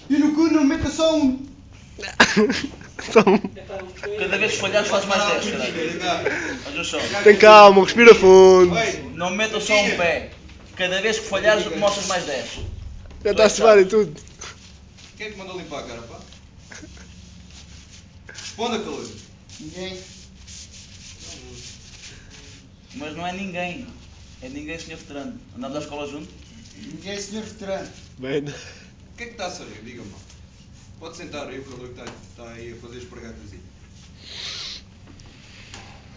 e no cu não meta só um. Só um. Cada vez que falhares fazes mais 10, caralho. Olha só. Tem calma, respira fundo. Não metas só um pé. Cada vez que falhares mostras mais 10. Já está a suar e tudo. Quem é que mandou limpar a cara, pá? Responda, calor. Ninguém. Mas não é ninguém. É ninguém, senhor veterano. Andamos à escola junto? Ninguém, senhor veterano. Bem, O que é que está a saber? Diga-me. Pode sentar aí o calor que está aí a fazer espargatas aí.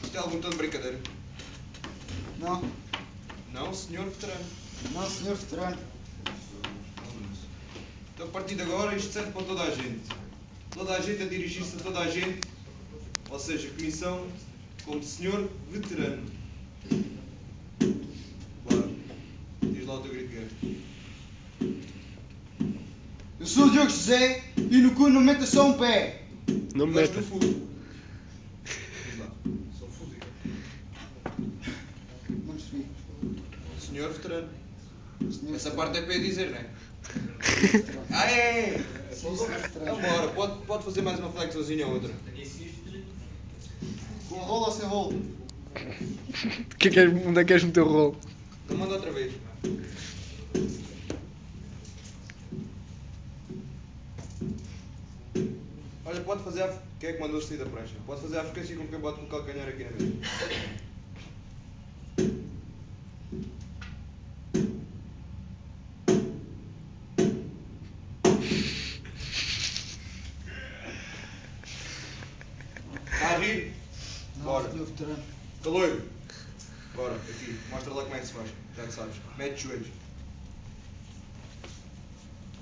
Isto é algum tom de brincadeira? Não. Não, senhor veterano. Não, senhor veterano. Então, a partir de agora, isto serve para toda a gente. Toda a gente a dirigir-se a toda a gente. Ou seja, comissão como senhor veterano. Bora. Diz lá o teu grito de guerra. Eu sou o Diogo José e no cu não meta só um pé. não me Gosto meta. do fuso. Diz lá. Sou fúsico. Não percebi. Senhor veterano. Senhor Essa veterano. parte é para dizer, não é? Ah, é! Sim, senhor veterano. Então bora, pode fazer mais uma flexãozinha ou outra. Com rolo ou sem rolo? Onde é que queres meter o rolo? Então manda outra vez. Olha, pode fazer a... Quem é que mandou sair da prancha? Pode fazer a frequência com quem bate com o calcanhar aqui na mesa. Está a rir? Não, Bora. senhor veterano. Caloiro. Bora, aqui. Mostra lá como é que se faz. Já que sabes. Mete os joelhos.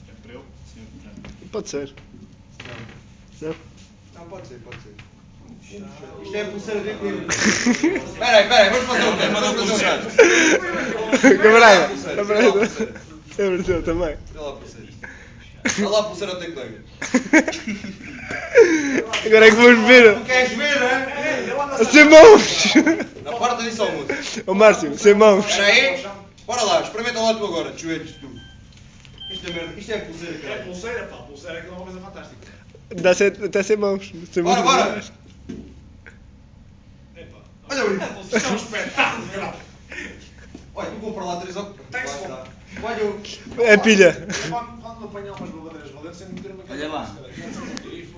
É para eu, senhor veterano. Pode ser. Não. Não? Não, pode ser, pode ser. Isto é a pulseira de equilíbrio. Espera aí, vamos fazer um teste. Vamos fazer um teste. Camarada, Pulseira, camarada. tira lá a pulseira. É verdade, também. Tira lá a pulseira. Dá lá a pulseira ao teu colega. Agora é que vamos ver. Tu queres ver, é? Sem mãos! Na parte disso ao moço. Ô Márcio, sem mãos. Espera aí. Bora lá, experimenta lá tu agora, de joelhos, tu. Isto é merda, isto é pulseira, É cara. pulseira, pá. Pulseira é uma coisa fantástica. Dá até sem mãos. Sem Bora, mãos. bora. Epá. Olha o brinco. Isto é um espetáculo, caralho. Olha, tu compra lá 3 ou... Tem que se Lá está. Olha o... É pilha. Quando apanhar umas babadeiras valentes, tem que meter uma Olha lá. Isso